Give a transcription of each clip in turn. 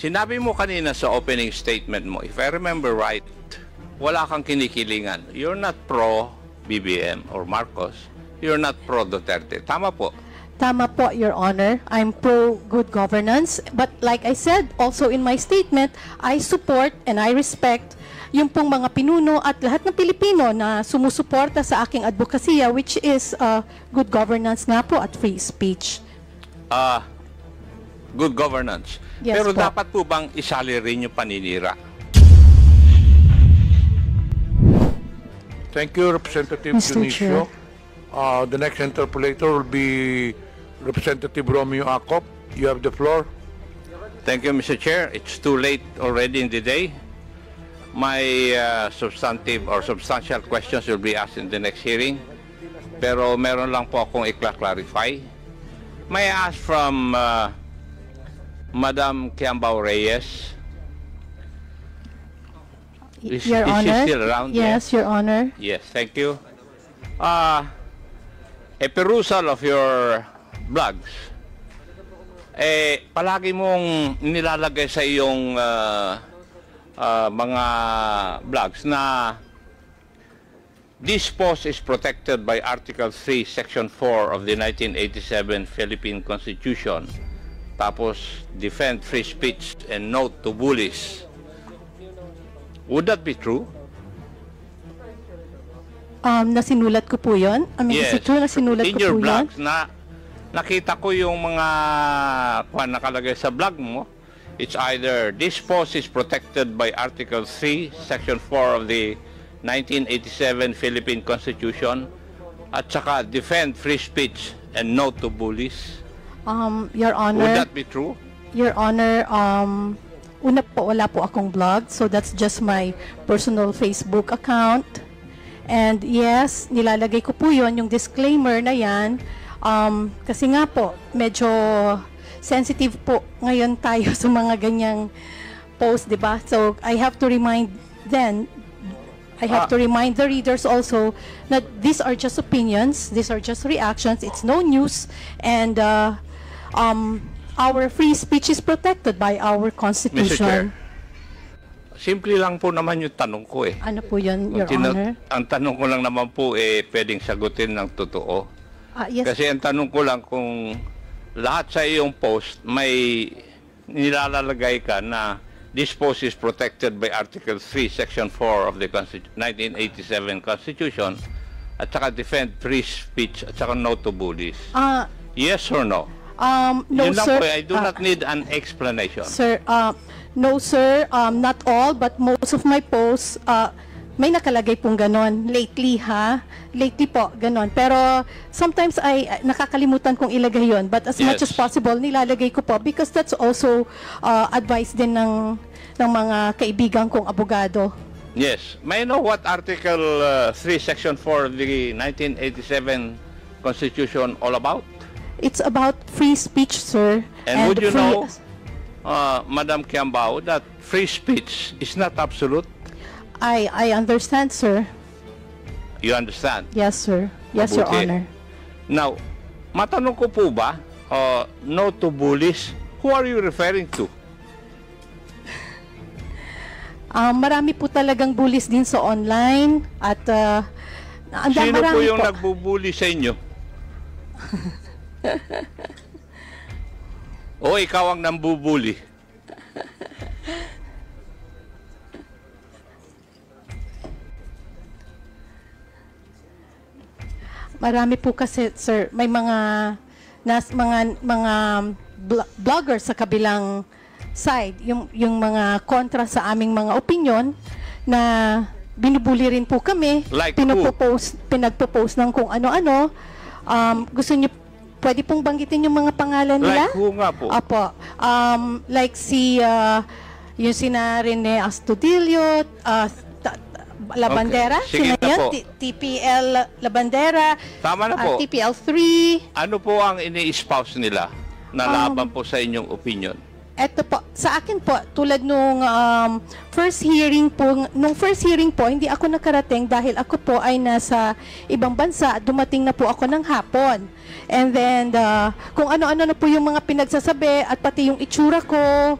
Sinabi mo kanina sa opening statement mo, if I remember right, wala kang kinikilingan. You're not pro-BBM or Marcos. You're not pro-Duterte. Tama po. Tama po, Your Honor. I'm pro good governance. But like I said, also in my statement, I support and I respect yung pong mga pinuno at lahat ng Pilipino na sumusuporta sa aking advokasya, which is good governance nga po at free speech. Good governance. Yes, Pero po. dapat po bang isali rin yung paninira? Thank you, Representative Mr. Dionisio. The next interpolator will be Representative Romeo Acop. You have the floor. Thank you, Mr. Chair. It's too late already in the day. My substantive or substantial questions will be asked in the next hearing. Pero meron lang po akong i-clarify. May I ask from Madam Kiambao Reyes? Is Your she Honor? still around? Yes, Your Honor. Yes, thank you. A perusal of your blogs, palagi mong nilalagay sa iyong mga blogs na this post is protected by Article 3, Section 4 of the 1987 Philippine Constitution. Tapos, defend free speech and note to bullies. Would that be true? Nasinulat ko po yun. Yes. Is it true na sinulat In ko your po yun? blogs, nakita ko yung mga nakalagay sa blog mo. It's either this post is protected by Article 3, Section 4 of the 1987 Philippine Constitution at saka defend free speech and no to bullies. Your Honor. Would that be true? Your Honor, una po, wala po akong blog. So that's just my personal Facebook account. And yes, nilalagay ko po yun, yung disclaimer na yan. Kasi nga po, medyo sensitive po ngayon tayo sa mga ganyang post, di ba? So I have to remind the readers also that these are just opinions, these are just reactions, it's no news, and our free speech is protected by our Mr. Chair, Constitution. simple lang po naman yung tanong ko eh. Ano po yun, Your Ang Honor? Ang tanong ko lang naman po pwedeng sagutin ng totoo. Yes. Kasi ang tanong ko lang kung lahat sa iyong post may nilalagay ka na this post is protected by Article 3, Section 4 of the 1987 Constitution at saka defend free speech at saka no to bullies. Yes or no? No, Yun lang sir. po, I do not need an explanation. Sir, no, sir. Not all, but most of my posts, may nakalagay pong ganon. Lately, ha? Lately po, ganon. Pero sometimes nakakalimutan kong ilagay yon. But as much Yes. as possible, nilalagay ko po because that's also advice din ng mga kaibigan kong abogado. Yes. May I know what Article 3, Section 4 of the 1987 Constitution all about? It's about free speech, sir. And would you free- know, Madam Kiambao, that free speech is not absolute? I understand, sir. You understand? Yes, sir. Yes, Your Mabuti. Honor. Now, matanong ko po ba, no to bullies, who are you referring to? Marami po talagang bullies din sa online at Sino po marami yung nagbubuli sa inyo? O ikaw ang nambubuli? Marami po kasi, sir, may mga vlogger sa kabilang side, yung mga kontra sa aming mga opinion na binubuli rin po kami. Like who? Pinagpo-post ng kung ano-ano. Gusto niyo, pwede pong banggitin yung mga pangalan nila? Like who nga po? Apo. Like yung sina Rene Astudillo, Labandera, Okay. Sige sina na yan, po. TPL Labandera, Tama na po. TPL 3. Ano po ang ini-espouse nila na laban po sa inyong opinion? Eto po, sa akin po, tulad nung first hearing po, hindi ako nakarating dahil ako po ay nasa ibang bansa. Dumating na po ako ng hapon. And then, kung ano-ano na po yung mga pinagsasabi at pati yung itsura ko,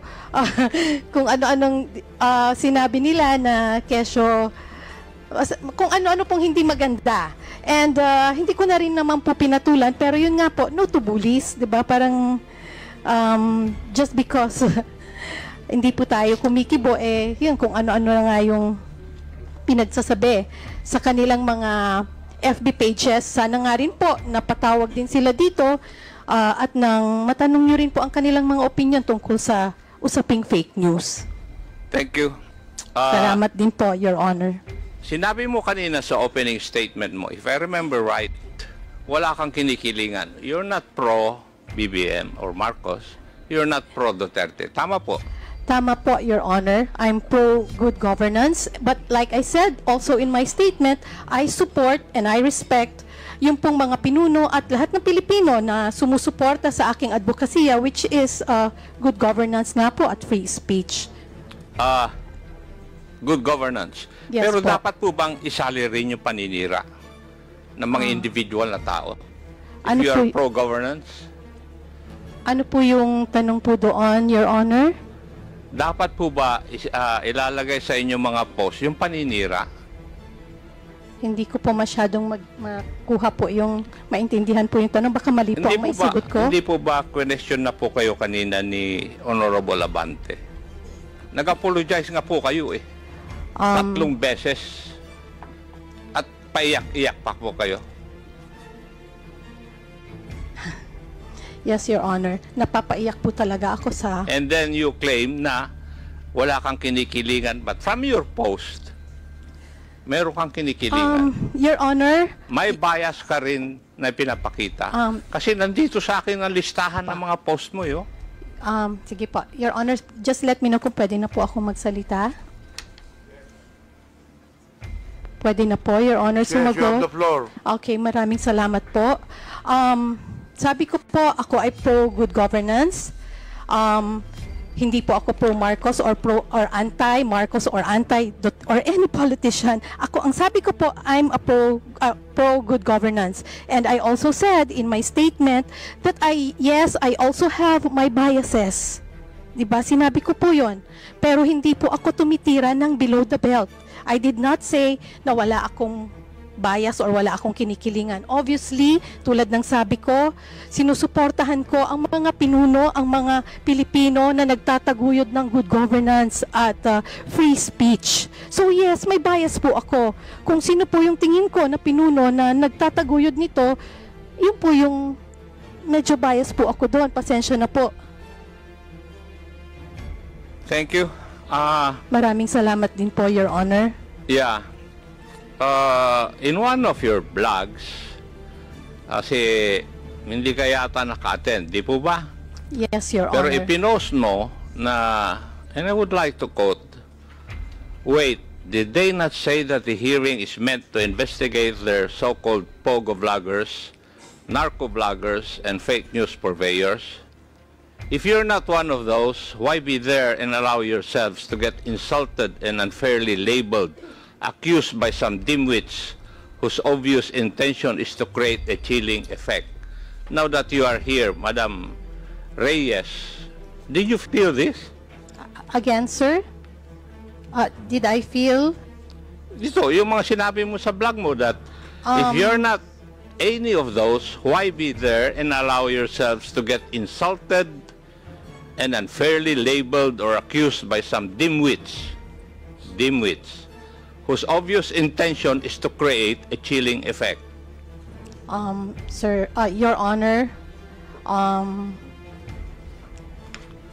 kung ano-anong sinabi nila na kesyo, kung ano-ano pong hindi maganda. And hindi ko na rin naman po pinatulan, pero yun nga po, no to bullies, di ba? Parang, just because hindi po tayo kumikibo, yun, kung ano-ano na nga yung pinagsasabi sa kanilang mga FB pages. Sana nga rin po, napatawag din sila dito at nang matanong nyo rin po ang kanilang mga opinion tungkol sa usaping fake news. Thank you. Salamat din po, Your Honor. Sinabi mo kanina sa opening statement mo, if I remember right, wala kang kinikilingan. You're not pro-BBM or Marcos. You're not pro-Duterte. Tama po. Tama po, Your Honor. I'm pro good governance. But like I said, also in my statement, I support and I respect yung pong mga pinuno at lahat ng Pilipino na sumusuporta sa aking advokasya, which is good governance nga po at free speech. Good governance. Yes Pero po. dapat po bang isali rin yung paninira ng mga individual na tao? If Ano you are po- pro-governance, Ano po yung tanong po doon, Your Honor? dapat po ba ilalagay sa inyong mga post yung paninira? Hindi ko po masyadong makuha po yung maintindihan po yung tanong. Baka mali po ang maisagot ko. Hindi po ba question na po kayo kanina ni Honorable Abante? Nag-apologize nga po kayo eh. 3 beses. At paiyak-iyak pa po kayo. Yes, Your Honor. Napapaiyak po talaga ako sa... And then you claim na wala kang kinikilingan. But from your post, meron kang kinikilingan. Your Honor, May bias ka rin na pinapakita. Kasi nandito sa akin ang listahan ng mga post mo, yo. sige po. Your Honor, just let me know kung pwede na po ako magsalita. Pwede na po, Your Honor. Yes, you have the floor. Okay, maraming salamat po. Sabi ko po, ako ay pro good governance. Hindi po ako pro Marcos or anti Marcos or anti or any politician. Ang sabi ko po, I'm a pro good governance. And I also said in my statement that I also have my biases. 'Di ba? Sinabi ko po 'yon. Pero hindi po ako tumitira ng below the belt. I did not say na wala akong bias or wala akong kinikilingan. Obviously, tulad ng sabi ko, sinusuportahan ko ang mga pinuno, ang mga Pilipino na nagtataguyod ng good governance at free speech. So yes, may bias po ako. Kung sino po yung tingin ko na pinuno na nagtataguyod nito, yun po yung medyo bias po ako doon. Pasensya na po. Thank you. Maraming salamat din po, Your Honor. Yeah. In one of your blogs, kasi hindi ka yata naka-attend, di po ba? Yes, Your Pero Honor. ipinost mo na, and I would like to quote, wait, did they not say that the hearing is meant to investigate their so-called pogo vloggers, narco vloggers, and fake news purveyors? If you're not one of those, why be there and allow yourselves to get insulted and unfairly labeled, accused by some dimwits whose obvious intention is to create a chilling effect? Now that you are here, Madam Reyes, did you feel this? Again, sir? Did I feel... Dito, yung mga sinabi mo sa blog mo that if you're not any of those, why be there and allow yourselves to get insulted and unfairly labeled or accused by some dimwits whose obvious intention is to create a chilling effect? Sir, Your Honor,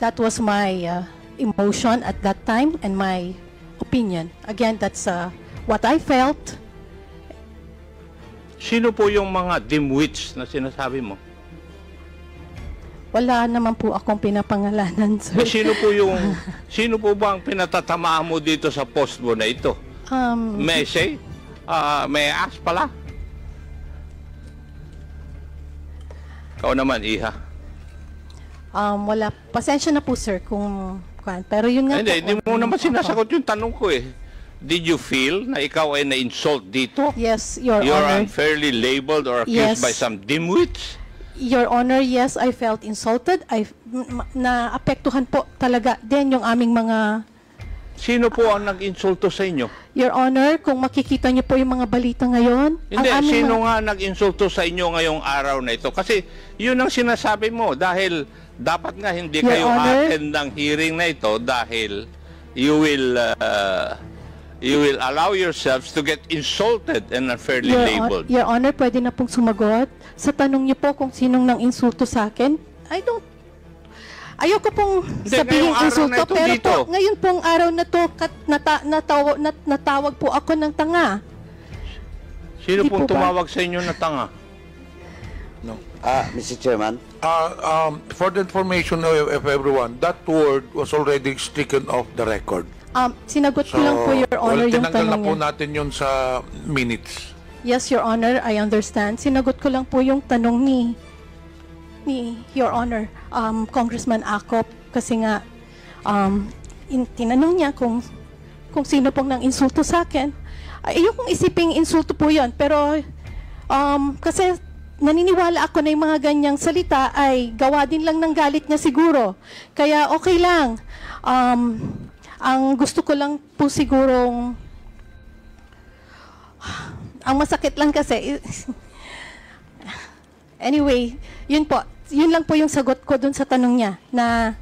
that was my emotion at that time and my opinion. Again, that's what I felt. Sino po yung mga dimwits na sinasabi mo? Wala naman po akong pinapangalanan, sir. Eh, sino po ba ang pinatatamaan mo dito sa post mo na ito? May I say? May I ask pala? Ikaw naman, Iha. Wala. Pasensya na po, sir, kung... Pero yun nga Hindi mo naman sinasagot yung tanong ko eh. Did you feel na ikaw ay na-insult dito? Yes, Your You're Honor. unfairly labeled or accused Yes. by some dimwits? Your Honor, yes, I felt insulted. Naapektuhan po talaga din yung aming mga... Sino po ang nag-insulto sa inyo? Your Honor, kung makikita niyo po yung mga balita ngayon... Hindi, ang aming sino nga nag-insulto sa inyo ngayong araw na ito? Kasi yun ang sinasabi mo dahil dapat nga hindi Your kayo Honor. attend ng hearing na ito dahil you will allow yourselves to get insulted and unfairly labeled. Your Honor, pwede na pong sumagot. Sa tanong niyo po kung sinong nang insulto sa akin, ayoko pong Hindi, sabihin ngayong araw insulto, na ito pero dito. po, ngayon pong araw na to, natawag po ako ng tanga. Sino Hindi pong po ba? tumawag sa inyo na tanga? Mr. Chairman, For the information of everyone, that word was already stricken off the record. Sinagot ko lang po, Your Honor, yung tinanggal na tanong po niya. natin yun sa minutes. Yes, Your Honor, I understand. Sinagot ko lang po yung tanong ni Your Honor, Congressman Acop, kasi nga tinanong niya kung sino pong nang insulto sa akin. Ayokong isiping insulto po yun, pero kasi naniniwala ako na yung mga ganyang salita ay gawa din lang ng galit niya siguro. Kaya okay lang. Ang gusto ko lang po sigurong ang masakit lang kasi anyway, yun po. Yun lang po yung sagot ko dun sa tanong niya na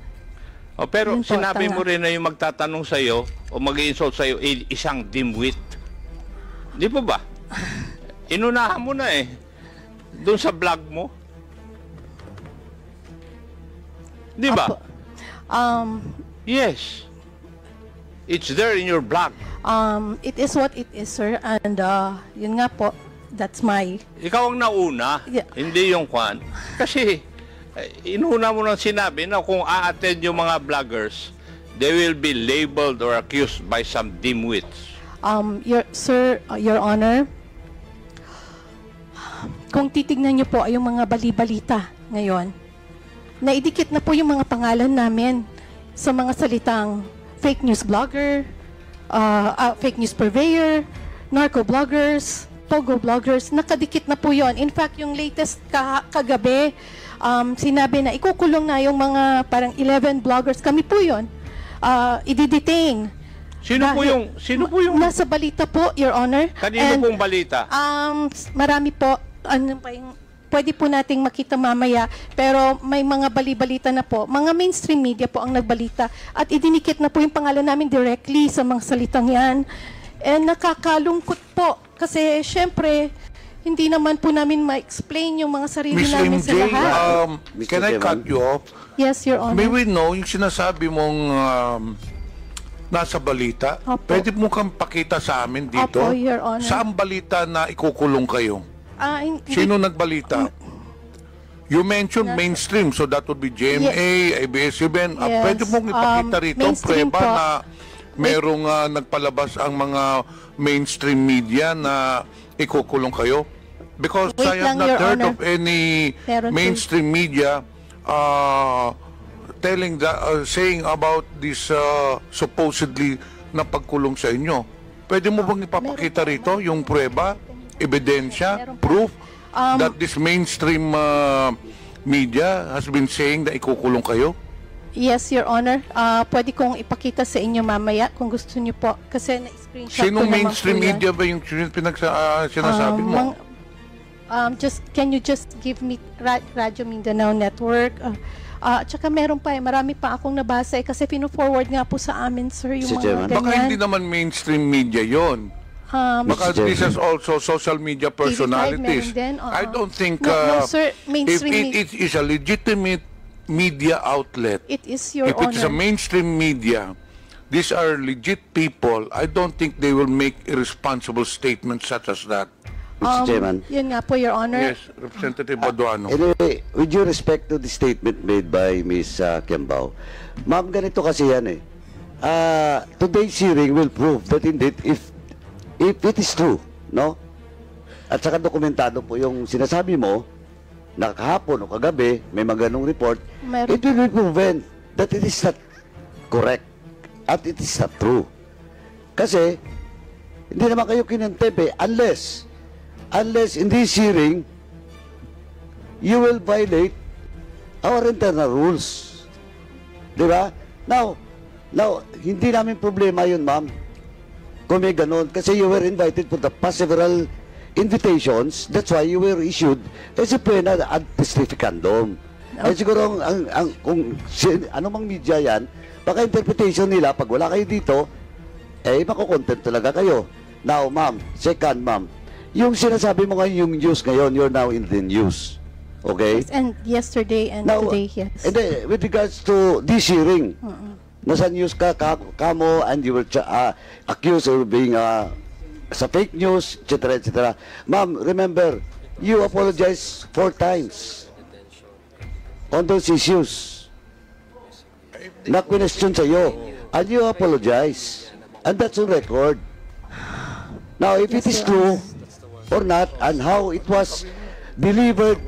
Pero yun po, sinabi tanga. mo rin na yung magtatanong sa iyo o mag-i-insult sa iyo isang dimwit. Di po ba? Inunahan mo na eh. Doon sa vlog mo. Di ba? Apo. Yes. It's there in your blog. It is what it is, sir. And yun nga po, that's my... Ikaw ang nauna, Yeah. hindi yung kwan. Kasi inuna mo nang sinabi na kung a-attend yung mga vloggers, they will be labeled or accused by some dimwits. Your Honor, kung titignan niyo po ay yung mga bali-balita ngayon, naidikit na po yung mga pangalan namin sa mga salitang fake news blogger, fake news purveyor, narco bloggers, pogo bloggers, nakadikit na po yon. In fact, yung latest kagabi, sinabi na ikukulong na yung mga parang 11 bloggers. Kami po yon. I-detain. Sino po yung Nasa balita po, Your Honor. kanino And, pong balita? marami po, pwede po nating makita mamaya, pero may mga bali-balita na po. Mga mainstream media po ang nagbalita at idinikit na po yung pangalan namin directly sa mga salitang yan. And nakakakalungkot po kasi syempre, hindi naman po namin ma-explain yung mga sarili Miss namin sa MJ, lahat. can I cut you off? Yes, Your Honor. May we know yung sinasabi mong nasa balita? Opo. Pwede mo kang pakita sa amin dito? Opo, Your Honor. Saan balita na ikukulong kayo? Hindi- Sino nagbalita? You mentioned mainstream, so that would be GMA, ABS-CBN. Yes. Pwede mong ipakita rito ang Mainstream preba po. na merong nagpalabas ang mga mainstream media na ikukulong kayo? Because Wait I have lang, not Your heard Honor. of any Meron po. mainstream media saying about this supposedly na pagkulong sa inyo. Pwede mo bang ipapakita rito yung prueba, ebidensya, Meron pa. proof that this mainstream media has been saying na ikukulong kayo? Yes, Your Honor. Pwede kong ipakita sa inyo mamaya kung gusto niyo po. Kasi na-screenshot ko Sinong naman mainstream po yan. media ba yung sinasabi mo? Can you just give me Radyo Mindanao Network? Tsaka meron pa marami pa akong nabasa kasi pino-forward nga po sa amin, sir, yung Mr. mga Chairman. Baka ganyan. hindi naman mainstream media yon. Baka Mr. this is also social media personalities. meron din, oo. I don't think No, sir, if mainstream it is a legitimate media outlet, It is, Your if it is a Honor. mainstream media, these are legit people. I don't think they will make irresponsible statements such as that. Mr. Chairman. Yun nga po, Your Honor. Yes, Representative Baduano. Anyway, with due respect to the statement made by Ms. Kiambao, ma'am, ganito kasi yan eh. Today's hearing will prove that indeed if it is true, no? At saka dokumentado po yung sinasabi mo na kahapon o kagabi, may mga ganong report, Meron. it will be proven that it is not correct at it is not true. Kasi, hindi naman kayo kinontempt unless in this hearing, you will violate our internal rules. Di ba? Now, hindi namin problema yun, ma'am. Kung may ganun. Kasi you were invited for the past several invitations. That's why you were issued as a plena ad testificandum. Ay siguro, ano mang media yan, baka interpretation nila, pag wala kayo dito, makukontent talaga kayo. Now, ma'am, second, ma'am, yung sinasabi mo ngayon, yung news ngayon, you're now in the news. Okay? Yes, and yesterday and Now, today, yes. and then, with regards to this hearing, nasa news ka mo, and you were accused of being sa fake news, etc., etc. Ma'am, remember, you apologized 4 times on those issues na question sa'yo, and you apologize, and that's on record. Now, if it is true or not, and how it was delivered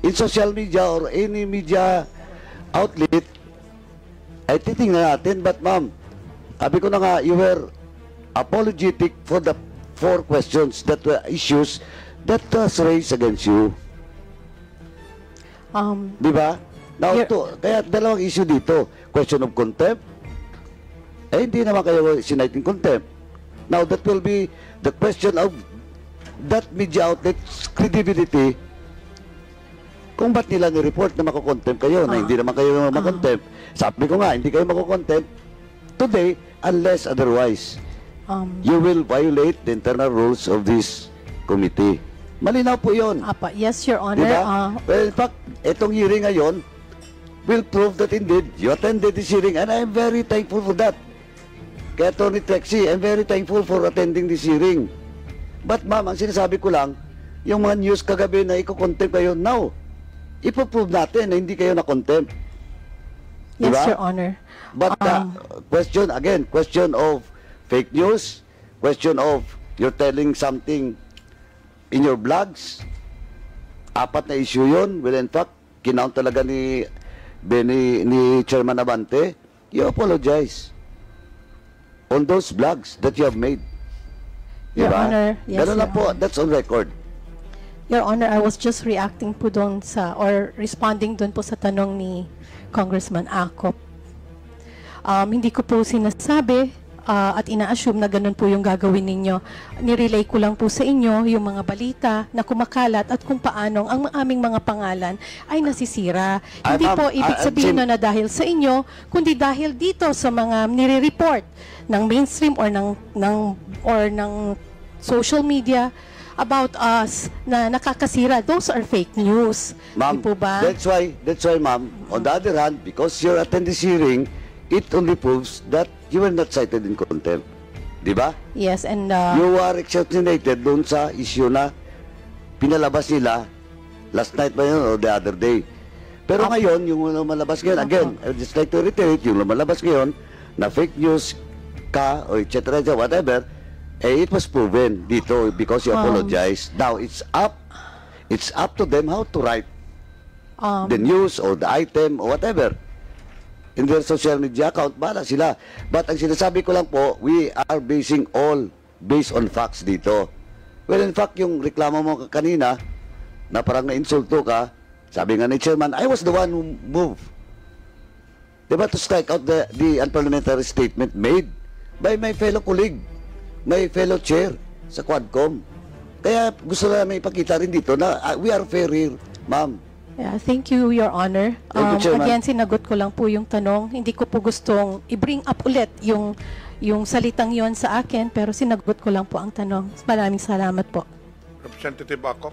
in social media or any media outlet, ay titingnan natin. But ma'am, sabi ko na nga, you were apologetic for the 4 questions that were issues that was raised against you. Di ba? Now, kaya dalawang issue dito. Question of contempt. Hindi naman kayo sinaiting contempt. Now, that will be the question of that media outlet's credibility. Kung ba't nila ni-report na makukontempt kayo, na hindi naman kayo makontempt. Sabi ko nga, hindi kayo makukontempt today unless otherwise. You will violate the internal rules of this committee. Malinaw po yun. Yes, Your Honor. Diba? Well, in fact, itong hearing ngayon will prove that indeed you attended this hearing, and I'm very thankful for that. Kaya Tony Trexie, I'm very thankful for attending this hearing. But ma'am, ang sinasabi ko lang, yung mga news kagabi na iko-contempt kayo, now, ipoprove natin na hindi kayo na-contempt. Yes, Diba? Your Honor. But question of fake news, question of you're telling something in your blogs, 4 na issue yun. Well, in fact, kinount talaga ni Chairman Abante, you apologize on those blogs that you have made. Your Honor, yes, Ganun lang Your po, Honor. that's on record. Your Honor, I was just reacting po doon or responding doon po sa tanong ni Congressman Acop. Hindi ko po sinasabi at ina-assume na ganun po yung gagawin ninyo. Nirelay ko lang po sa inyo yung mga balita na kumakalat at kung paanong ang aming mga pangalan ay nasisira. Hindi po ibig sabihin na dahil sa inyo, kundi dahil dito sa mga nire-report ng mainstream or ng social media about us na nakakasira. Those are fake news. Ma'am, po ba? that's why, ma'am, on the other hand, because you're attending this hearing, it only proves that you were not cited in contempt. Di ba? Yes, and You are exceptionated doon sa issue na pinalabas nila last night ba yun or the other day. Pero ngayon, yung lumalabas ngayon, again, I would just like to reiterate, yung lumalabas ngayon na fake news ka or etc. whatever, it was proven dito because you apologized. Now, it's up to them how to write the news or the item or whatever in their social media account. Bala sila. But ang sinasabi ko lang po, we are basing all based on facts dito. Well, in fact, yung reklamo mo kanina na parang na-insulto ka, sabi nga ni Chairman, I was the one who moved. Diba, to strike out the unparliamentary statement made by my fellow colleague, my fellow chair sa Quadcom. Kaya gusto na may ipakita rin dito na we are fair here, ma'am. yeah, thank you, Your Honor. Thank you, Chairman. Again, sinagot ko lang po yung tanong. Hindi ko po gustong i-bring up ulit yung salitang yon sa akin, pero sinagot ko lang po ang tanong. Maraming salamat po. Representative Acop.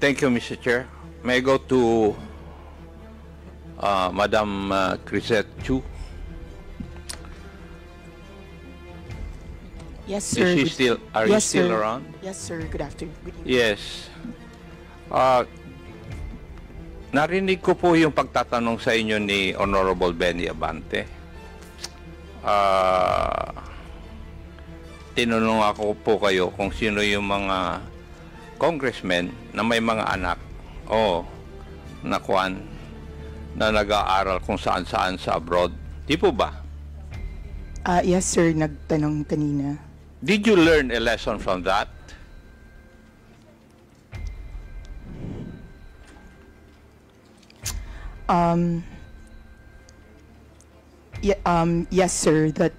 Thank you, Mr. Chair. May I go to Madam Crisette Chu? Yes, sir. Are you still around? Yes, sir. Good afternoon. Good evening. Yes. Narinig ko po yung pagtatanong sa inyo ni Honorable Benny Abante. Tinanong ako po kayo kung sino yung mga congressmen na may mga anak o nakuan na nag-aaral kung saan-saan sa abroad. Di po ba? Yes, sir. Nagtanong kanina. Did you learn a lesson from that? Yes, sir. That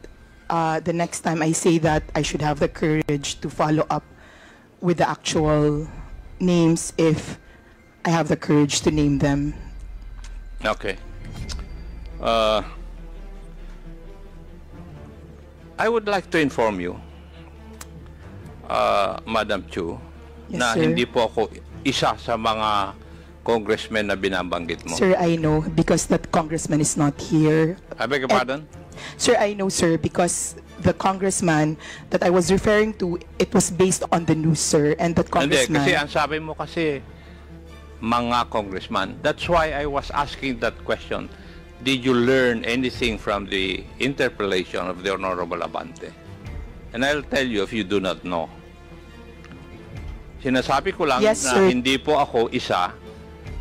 the next time I say that, I should have the courage to follow up with the actual names if I have the courage to name them. Okay. I would like to inform you, Madam Chu, Yes, na sir. hindi po ako isa sa mga congressmen na binabanggit mo. Sir, I know because that congressman is not here. I beg your pardon? Sir, I know, sir, because the congressman that I was referring to, it was based on the news, sir, and that Hindi, congressman... kasi ang sabi mo kasi, mga congressman. That's why I was asking that question. Did you learn anything from the interpellation of the Honorable Abante? And I'll tell you if you do not know. Sinasabi ko lang Yes, na sir. hindi po ako isa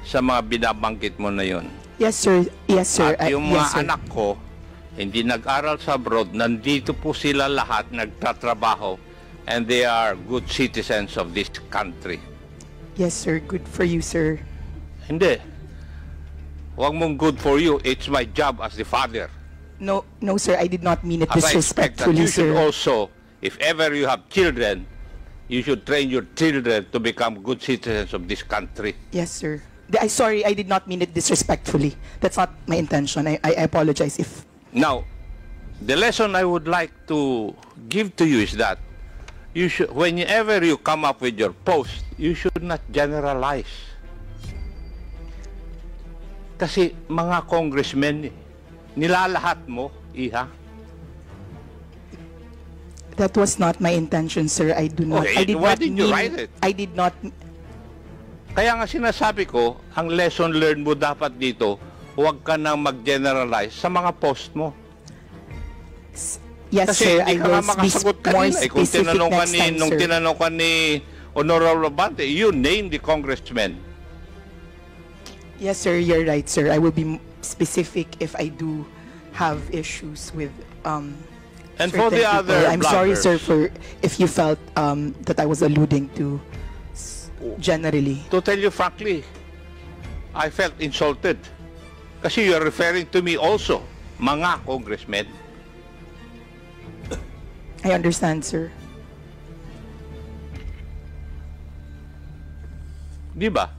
sa mga binabanggit mo na yun. Yes, sir. Yes, sir. At yung yes, mga sir. anak ko, hindi nag-aral sa abroad, nandito po sila lahat, nagtatrabaho, and they are good citizens of this country. Yes, sir. Good for you, sir. Hindi. Huwag mong good for you. It's my job as the father. No, no, sir. I did not mean it As I expect that disrespectfully, you should sir. also, if ever you have children, you should train your children to become good citizens of this country. Yes, sir. Sorry, I did not mean it disrespectfully. That's not my intention. I apologize if... Now, the lesson I would like to give to you is that you should, whenever you come up with your post, you should not generalize. Kasi mga congressmen, nilalahat mo, Iha. That was not my intention, sir. I do not... Okay, I did why not did you mean... write it? I did not... Kaya nga sinasabi ko, ang lesson learned mo dapat dito, huwag ka nang mag-generalize sa mga post mo. Yes, Kasi sir. I hindi ka will nga be makasagot more kanina. Kung specific tinanong ka next ni, time, nung sir. tinanong ka ni Honorable Abante, you name the congressman. Yes, sir. You're right, sir. I will be specific if I do have issues with And for the certain other people. I'm sorry, bloggers. sir, for if you felt that I was alluding to generally. To tell you frankly, I felt insulted. Kasi you are referring to me also, mga congressmen. I understand, sir. Di ba?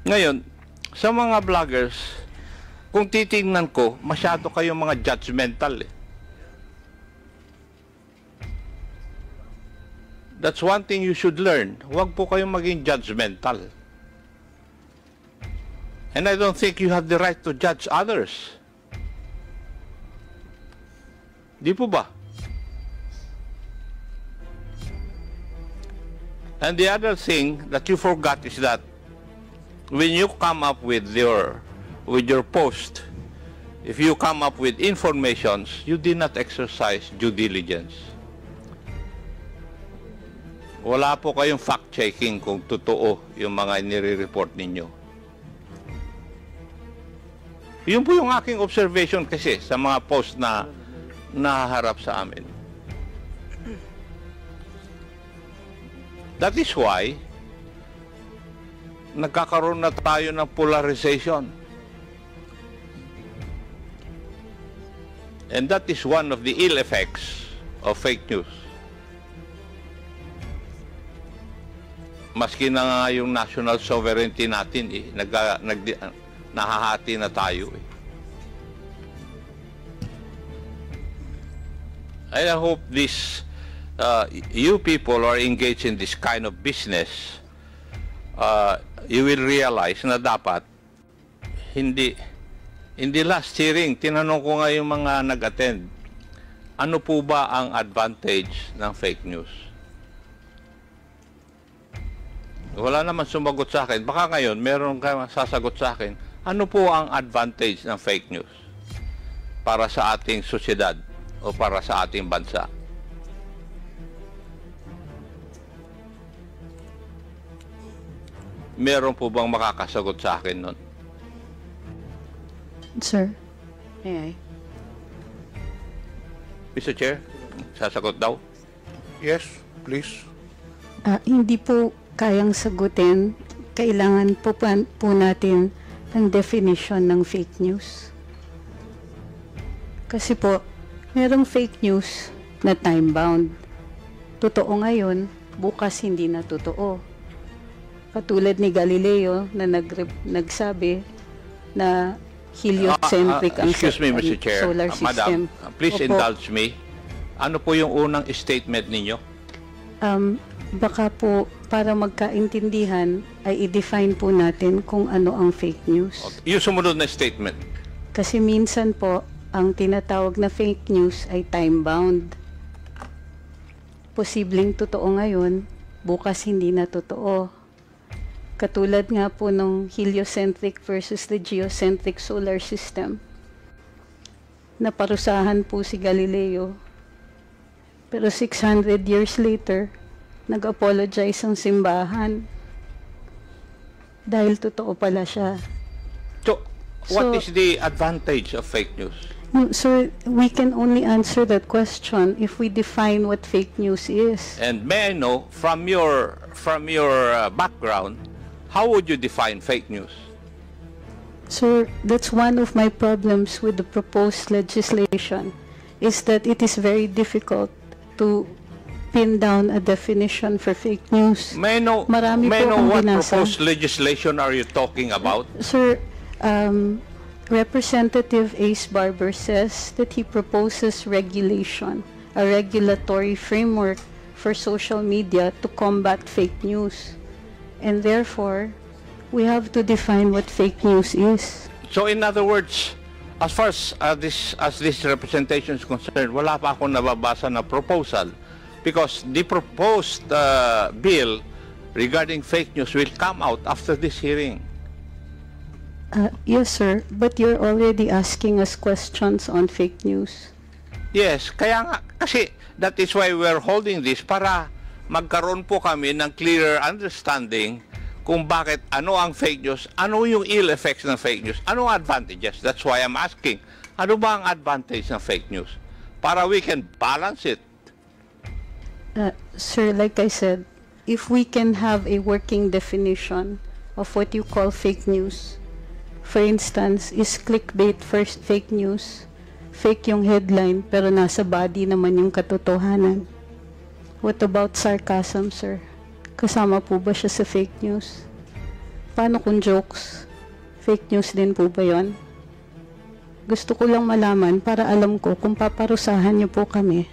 Ngayon, sa mga vloggers, kung titingnan ko, masyado kayong mga judgmental eh. That's one thing you should learn. Huwag po kayong maging judgmental. And I don't think you have the right to judge others. Di po ba? And the other thing that you forgot is that when you come up with your post, if you come up with informations, you did not exercise due diligence. Wala po kayong fact-checking kung totoo yung mga nire-report ninyo. Yun po yung aking observation kasi sa mga post na nahaharap sa amin. That is why nagkakaroon na tayo ng polarization. And that is one of the ill effects of fake news. Maski na nga yung national sovereignty natin, nahahati na tayo. I hope this, you people who are engaged in this kind of business, you will realize na dapat hindi last hearing, tinanong ko nga yung mga nag-attend, ano po ba ang advantage ng fake news? Wala naman sumagot sa akin. Baka ngayon, meron kang sasagot sa akin, ano po ang advantage ng fake news para sa ating sosyedad o para sa ating bansa? Meron po bang makakasagot sa akin nun? Sir, may I? Mr. Chair, sasagot daw? Yes, please. Hindi po kayang sagutin. Kailangan po natin ng definition ng fake news. Kasi po, merong fake news na time-bound. Totoo ngayon, bukas hindi na totoo. Katulad ni Galileo na nagsabi na heliocentric ang excuse me, Mr. Chair. solar system. Madam, please Opo. indulge me. Ano po yung unang statement ninyo? Baka po para magkaintindihan ay i-define po natin kung ano ang fake news. Yung sumunod na statement. Kasi minsan po, ang tinatawag na fake news ay time-bound. Posibleng totoo ngayon, bukas hindi na totoo. Katulad nga po ng heliocentric versus the geocentric solar system. Naparusahan po si Galileo. Pero 600 years later, nag-apologize ang simbahan. Dahil totoo pala siya. So, what So- is the advantage of fake news? No, sir, we can only answer that question if we define what fake news is. And may I know, from your background, how would you define fake news? Sir, that's one of my problems with the proposed legislation, is that it is very difficult to pin down a definition for fake news. May I know, Marami may I po know akong what binasa. proposed legislation are you talking about? Sir, Representative Ace Barber says that he proposes regulation, a regulatory framework for social media to combat fake news. And therefore, we have to define what fake news is. So in other words, as far as this representation is concerned, wala pa akong nababasa na proposal because the proposed bill regarding fake news will come out after this hearing. Yes, sir, but you're already asking us questions on fake news. Yes, kaya nga, kasi that is why we're holding this para magkaroon po kami ng clearer understanding kung bakit ano ang fake news, ano yung ill effects ng fake news, ano ang advantages. That's why I'm asking, ano ba ang advantage ng fake news? Para we can balance it. Sir, like I said, if we can have a working definition of what you call fake news, for instance, is clickbait first fake news, fake yung headline pero nasa body naman yung katotohanan. What about sarcasm, sir? Kasama po ba siya sa fake news? Paano kung jokes? Fake news din po ba yun? Gusto ko lang malaman para alam ko kung paparusahan niyo po kami,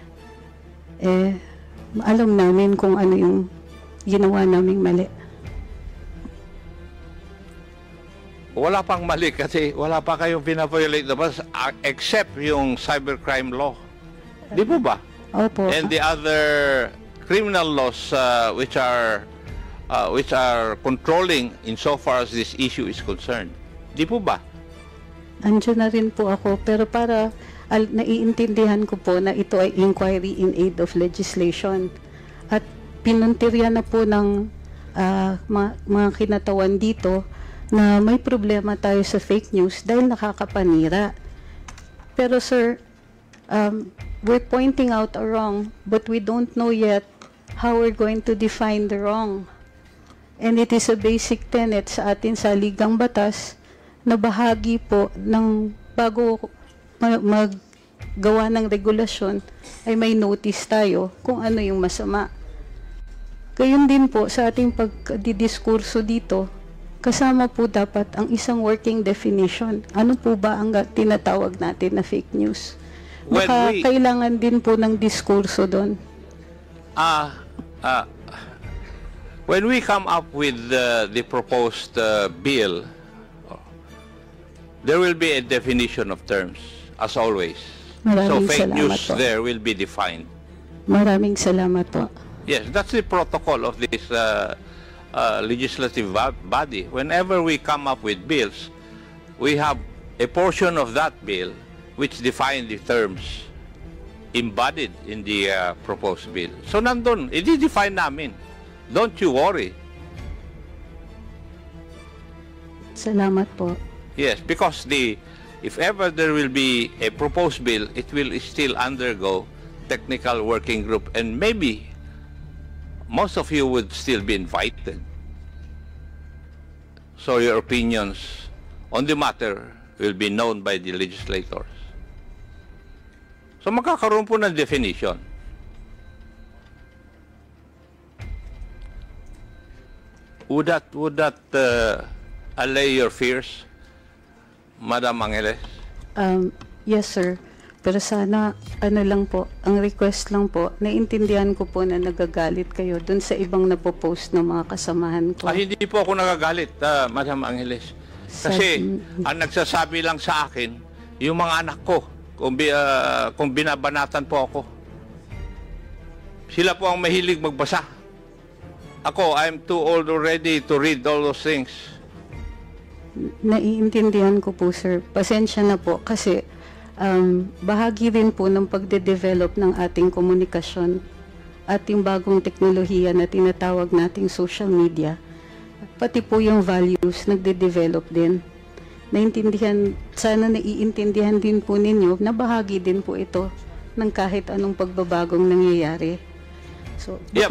alam namin kung ano yung ginawa naming mali. Wala pang mali kasi wala pa kayong pinaviolate na bas except yung cybercrime law. Di po ba? Opo. And the other criminal laws which are controlling insofar as this issue is concerned. Di po ba? Andiyan na rin po ako, pero para naiintindihan ko po na ito ay inquiry in aid of legislation. At pinuntirya na po ng mga kinatawan dito na may problema tayo sa fake news dahil nakakapanira. Pero sir, we're pointing out a wrong, but we don't know yet how we're going to define the wrong. And it is a basic tenet sa atin sa Ligang Batas na bahagi po ng bago maggawa ng regulasyon ay may notice tayo kung ano yung masama. Gayon din po sa ating pagdidiskurso dito, kasama po dapat ang isang working definition. Ano po ba ang tinatawag natin na fake news? Baka kailangan din po ng diskurso doon. When we come up with the proposed bill, there will be a definition of terms, as always. So Maraming fake salamat news po. there will be defined. Maraming salamat po. Yes, that's the protocol of this legislative body. Whenever we come up with bills, we have a portion of that bill which define the terms embodied in the proposed bill. So nandun, i-define namin. Don't you worry. Salamat po. Yes, because if ever there will be a proposed bill, it will still undergo technical working group, and maybe most of you would still be invited. So your opinions on the matter will be known by the legislators. So magkakaroon po ng definition. Would that allay your fears, Madam Angeles? Yes, sir. Pero sana, ano lang po, ang request lang po, naiintindihan ko po na nagagalit kayo dun sa ibang napopost ng mga kasamahan ko. Hindi po ako nagagalit, Madam Angeles. Kasi ang nagsasabi lang sa akin, yung mga anak ko, kung binabanatan po ako. Sila po ang mahilig magbasa. Ako, I'm too old already to read all those things. Naiintindihan ko po, sir. Pasensya na po kasi bahagi rin po ng pagde-develop ng ating komunikasyon at yung bagong teknolohiya na tinatawag nating social media. Pati po yung values nagde-develop din. Sana naiintindihan din po ninyo na bahagi din po ito ng kahit anong pagbabagong nangyayari. So, yeah,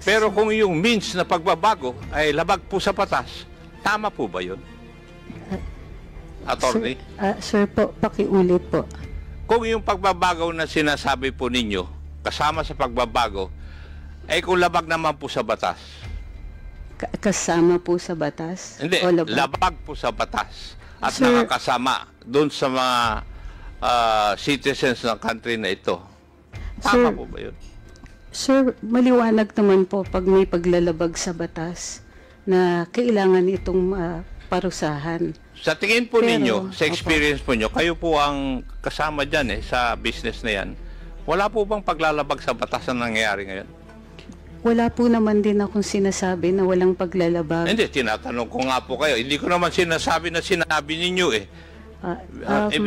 pero kung yung means na pagbabago ay labag po sa batas, tama po ba yun? Attorney? Sir po, pakiulit po. Kung yung pagbabago na sinasabi po ninyo, kasama sa pagbabago, ay kung labag naman po sa batas. Kasama po sa batas? Hindi, labag po sa batas. At Sir, nakakasama doon sa mga citizens ng country na ito. Tama po ba yun? Sir, maliwanag naman po pag may paglalabag sa batas na kailangan itong parusahan. Sa tingin po ninyo, sa experience po nyo, kayo po ang kasama dyan sa business na yan. Wala po bang paglalabag sa batas na nangyayari ngayon? Wala po naman din akong sinasabi na walang paglalabag. Hindi, tinatanong ko nga po kayo. Hindi ko naman sinasabi na sinabi ninyo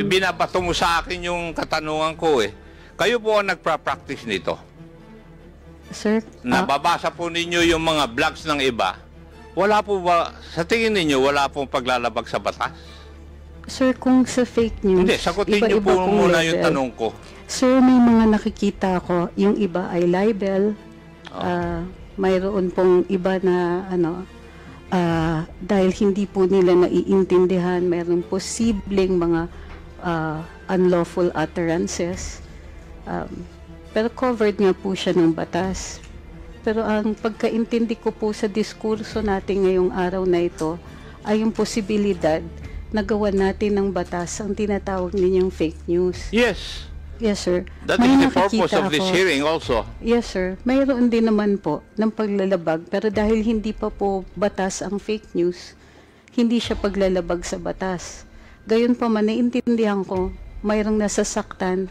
binabato mo sa akin yung katanungan ko Kayo po ang nagpa-practice nito. Sir? Nababasa po ninyo yung mga blogs ng iba. Wala po ba, sa tingin ninyo, wala pong paglalabag sa batas? Sir, kung sa fake news, hindi, sagutin niyo po muna yung tanong ko. Sir, may mga nakikita ko, yung iba ay libel, mayroon pong iba na dahil hindi po nila naiintindihan, mayroon posibleng mga unlawful utterances. Pero covered nga po siya ng batas. Pero ang pagkaintindi ko po sa diskurso natin ngayong araw na ito ay yung posibilidad na gawan natin ng batas ang tinatawag ninyong fake news. Yes. Yes, sir. That is the purpose of this hearing also. Yes, sir. Mayroon din naman po ng paglalabag, pero dahil hindi pa po batas ang fake news, hindi siya paglalabag sa batas. Gayon pa man, naiintindihan ko, mayroong nasasaktan,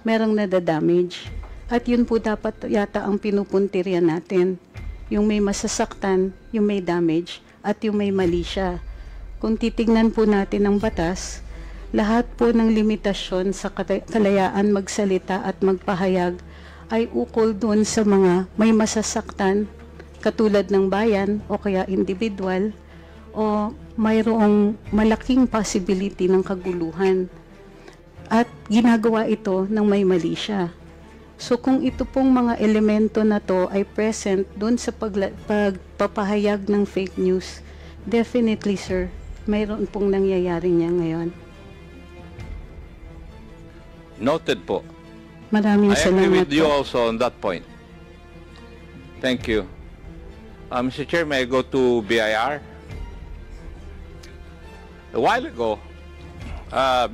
mayroong nadadamage. At yun po dapat yata ang pinupuntirya natin. Yung may masasaktan, yung may damage, at yung may mali siya. Kung titignan po natin ang batas, lahat po ng limitasyon sa kalayaan magsalita at magpahayag ay ukol doon sa mga may masasaktan, katulad ng bayan o kaya individual, o mayroong malaking possibility ng kaguluhan. At ginagawa ito ng may mali siya. So kung ito pong mga elemento na to ay present doon sa pagpapahayag ng fake news, definitely, sir, mayroon pong nangyayari niya ngayon. Noted po. Maraming salamat po. I agree with you also on that point. Thank you. Mr. Chair, may I go to BIR? A while ago,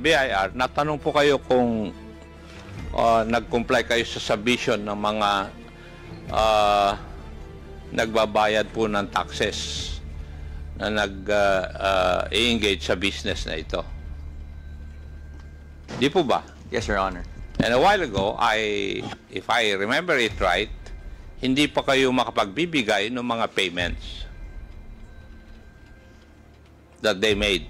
BIR, natanong po kayo kung nag-comply kayo sa submission ng mga nagbabayad po ng taxes na nag-engage sa business na ito. Di po ba? Yes, Your Honor. And a while ago, if I remember it right, hindi pa kayo makapagbibigay ng mga payments that they made.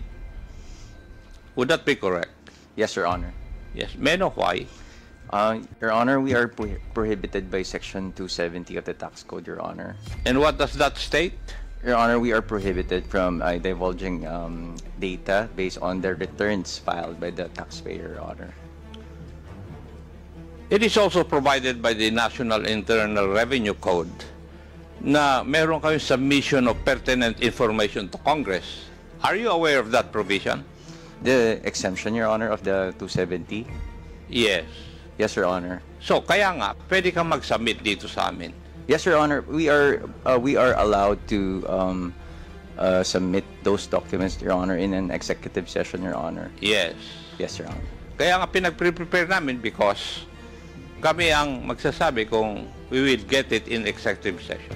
Would that be correct? Yes, Your Honor. Yes. May I know why? Your Honor, we are prohibited by Section 270 of the Tax Code, Your Honor. And what does that state? Your Honor, we are prohibited from divulging data based on the returns filed by the taxpayer, Your Honor. It is also provided by the National Internal Revenue Code na meron kayong submission of pertinent information to Congress. Are you aware of that provision? The exemption, Your Honor, of the 270? Yes. Yes, Your Honor. So, kaya nga, pwede kang mag-submit dito sa amin. Yes, Your Honor. We are allowed to submit those documents, Your Honor, in an executive session, Your Honor. Yes. Yes, Your Honor. Kaya nga pinag-prepare namin because kami ang magsasabi kung we will get it in executive session.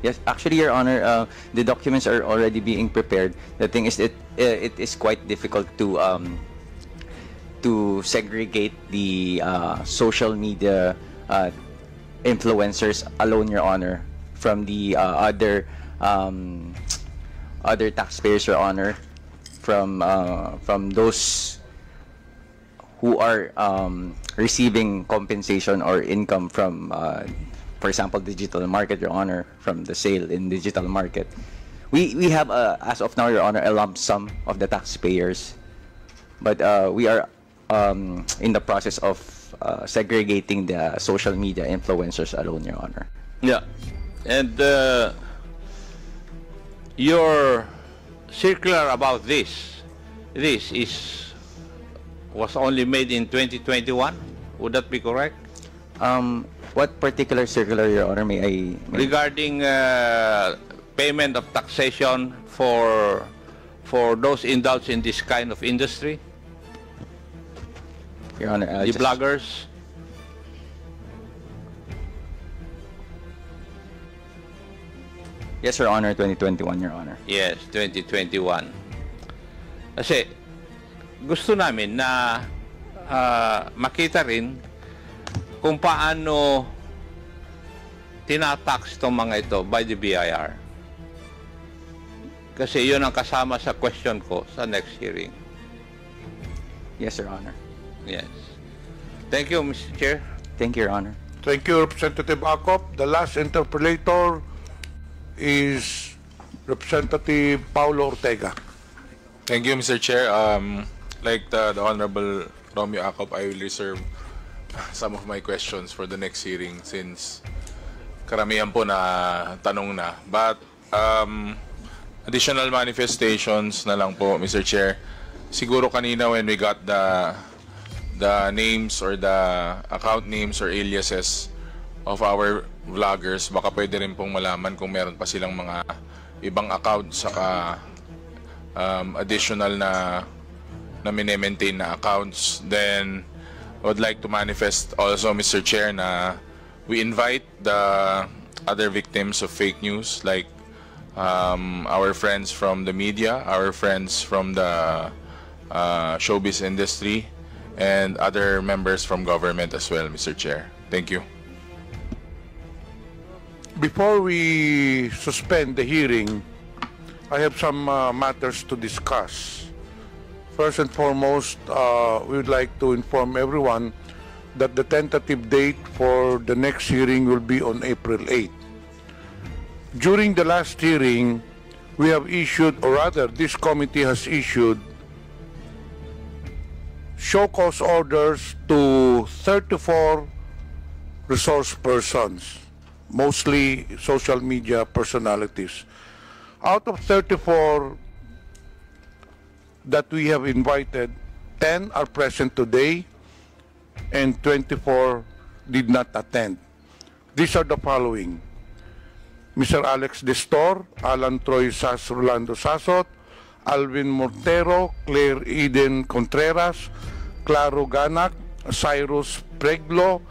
Yes, actually, Your Honor, the documents are already being prepared. The thing is, it is quite difficult to segregate the social media influencers alone, Your Honor, from the other taxpayers, Your Honor, from those who are receiving compensation or income from, for example, digital market, Your Honor, from the sale in digital market. We have, as of now, Your Honor, a lump sum of the taxpayers, but we are in the process of segregating the social media influencers alone, Your Honor. Yeah. And your circular about this was only made in 2021. Would that be correct? What particular circular, Your Honor, may I... Regarding payment of taxation for those indulged in this kind of industry? Your Honor, The bloggers? Yes, Your Honor, 2021, Your Honor. Yes, 2021. Kasi gusto namin na makita rin kung paano tinatax itong mga ito by the BIR. Kasi yun ang kasama sa question ko sa next hearing. Yes, Your Honor. Yes. Thank you, Mr. Chair. Thank you, Your Honor. Thank you, Representative Acop. The last interpolator is Representative Paulo Ortega. Thank you, Mr. Chair. Like the Honorable Romeo Acop, I will reserve some of my questions for the next hearing since karamihan po na tanong na. But additional manifestations na lang po, Mr. Chair. Siguro kanina when we got the names or the account names or aliases of our vloggers, baka pwede rin pong malaman kung meron pa silang mga ibang account saka additional na mini-maintain na accounts. Then I would like to manifest also, Mr. Chair, na we invite the other victims of fake news like our friends from the media, our friends from the showbiz industry, and other members from government as well, Mr. Chair. Thank you. Before we suspend the hearing, I have some matters to discuss. First and foremost, we would like to inform everyone that the tentative date for the next hearing will be on April 8. During the last hearing, we have issued, or rather, this committee has issued show cause orders to 34 resource persons, mostly social media personalities. Out of 34 that we have invited, 10 are present today and 24 did not attend. These are the following: Mr. Alex Destor, Alan Troy Rolando Sasot, Alvin Mortero, Claire Eden Contreras, Claro Ganak, Cyrus Preglo,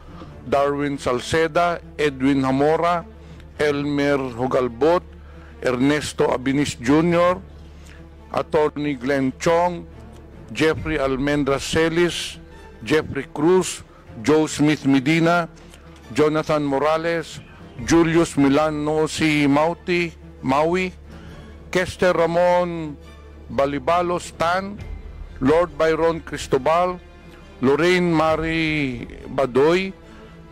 Darwin Salceda, Edwin Hamora, Elmer Hugalbot, Ernesto Abinis Jr., Attorney Glenn Chong, Jeffrey Almendra Celis, Jeffrey Cruz, Joe Smith Medina, Jonathan Morales, Julius Milanosi Maui, Kester Ramon Balibalos Tan, Lord Byron Cristobal, Lorraine Marie Badoy,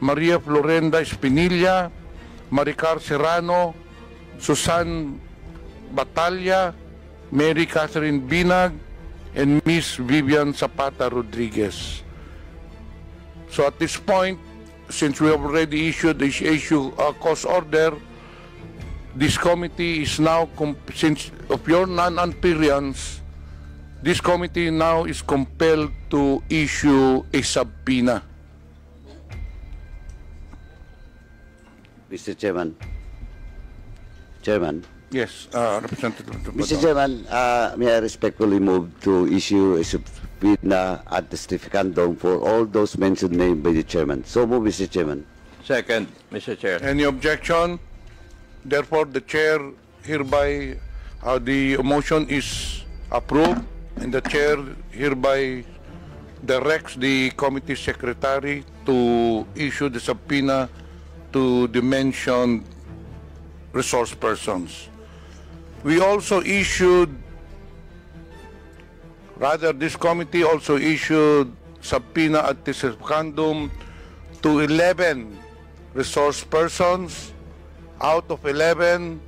Maria Florenda Espinilla, Maricar Serrano, Susan Batalla, Mary Catherine Binag, and Miss Vivian Zapata Rodriguez. So at this point, since we have already issued the cause order, this committee is now, since of your non-appearance, this committee now is compelled to issue a subpoena. Mr. Chairman. Chairman. Yes, Representative. Mr. Chairman, may I respectfully move to issue a subpoena at the Stificandum for all those mentioned named by the Chairman. So move, Mr. Chairman. Second, Mr. Chair. Any objection? Therefore, the chair hereby, the motion is approved, and the chair hereby directs the committee secretary to issue the subpoena to the mentioned resource persons. We also issued, rather this committee also issued subpoena at the Stificandum to 11 resource persons. Out of 11,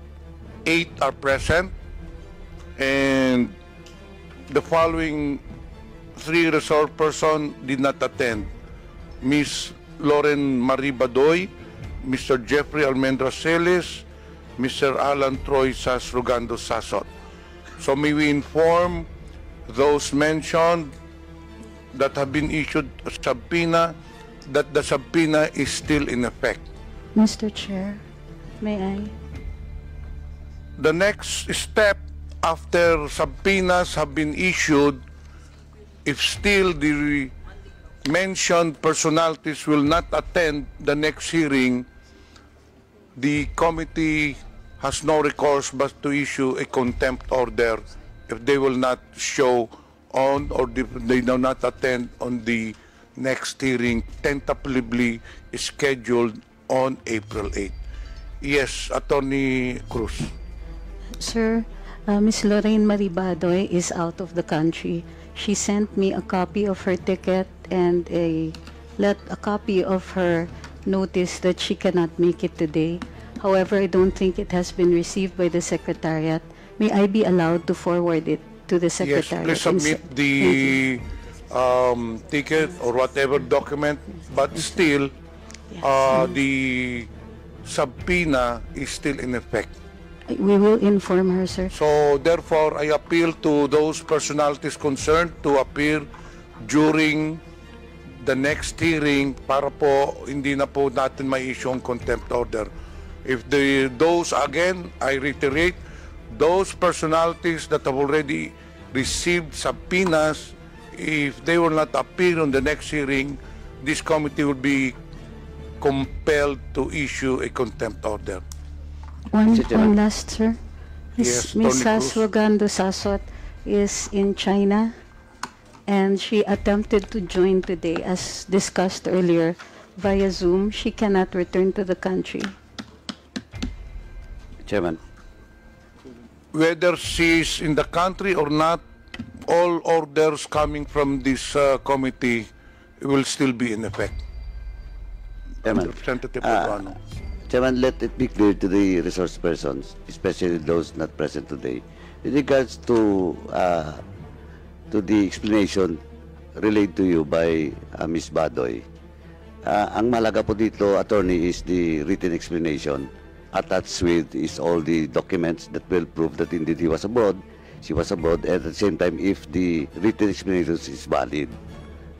8 are present, and the following 3 resource persons did not attend: Ms. Lauren Marie Badoy, Mr. Jeffrey Almendra Celis, Mr. Alan Troy Sasrugando Sasot. So may we inform those mentioned that have been issued a subpoena that the subpoena is still in effect. Mr. Chair, may I? The next step after subpoenas have been issued, if still the mentioned personalities will not attend the next hearing, the committee has no recourse but to issue a contempt order if they will not show on or they do not attend on the next hearing tentatively scheduled on April 8. Yes, Attorney Cruz. Sir, Ms. Lorraine Marie Badoy is out of the country. She sent me a copy of her ticket and a copy of her notice that she cannot make it today. However, I don't think it has been received by the Secretariat. May I be allowed to forward it to the Secretariat? Yes, please submit the ticket or whatever document, but still, the subpoena is still in effect. We will inform her, sir. So therefore, I appeal to those personalities concerned to appear during the next hearing para po hindi na po natin may issue ang contempt order. If those, again, I reiterate, those personalities that have already received subpoenas, if they will not appear on the next hearing, this committee will be compelled to issue a contempt order. One last, sir. Yes, Ms. Tony Cruz. Sasrugando Sasot is in China, and she attempted to join today, as discussed earlier, via Zoom. She cannot return to the country. Chairman. Whether she's in the country or not, all orders coming from this committee will still be in effect. Chairman. Representative Paduano. Chairman, let it be clear to the resource persons, especially those not present today, with regards to the explanation relayed to you by Ms. Badoy. Ang malaga po dito, attorney, is the written explanation. Attached with is all the documents that will prove that indeed he was abroad, she was abroad, and at the same time, if the written explanation is valid.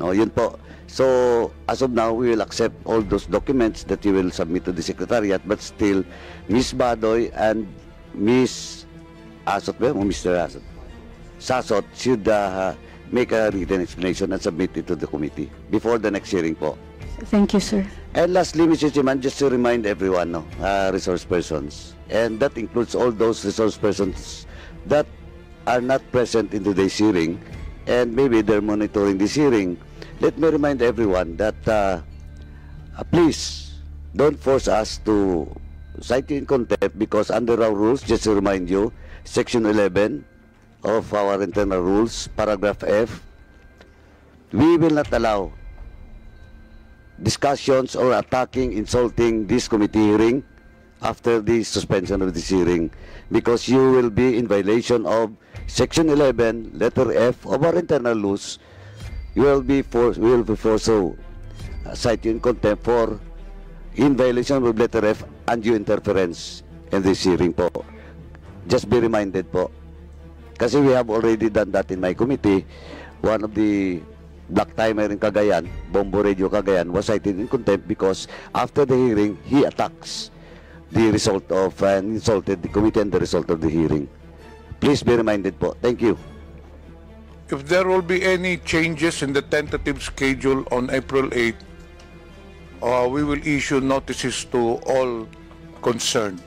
No, yun po. So, as of now, we will accept all those documents that you will submit to the Secretariat, but still, Ms. Badoy and Ms. Asot, or Mr. Asot, Sasot should make a written explanation and submit it to the committee before the next hearing po. Thank you, sir. And lastly, Mr. Chairman, just to remind everyone, resource persons, and that includes all those resource persons that are not present in today's hearing, and maybe they're monitoring this hearing. Let me remind everyone that please don't force us to cite you in contempt, because under our rules, just to remind you, Section 11 of our internal rules, paragraph F, we will not allow discussions or attacking, insulting this committee hearing after the suspension of this hearing, because you will be in violation of Section 11, letter F of our internal laws. We will be forced to cite you in contempt for in violation of letter F, undue interference in this hearing po. Just be reminded po. Kasi we have already done that in my committee. One of the black timer in Cagayan, Bombo Radio Cagayan, was cited in contempt because after the hearing, he attacks the result of and insulted the committee and the result of the hearing. Please be reminded po. Thank you. If there will be any changes in the tentative schedule on April 8, we will issue notices to all concerned.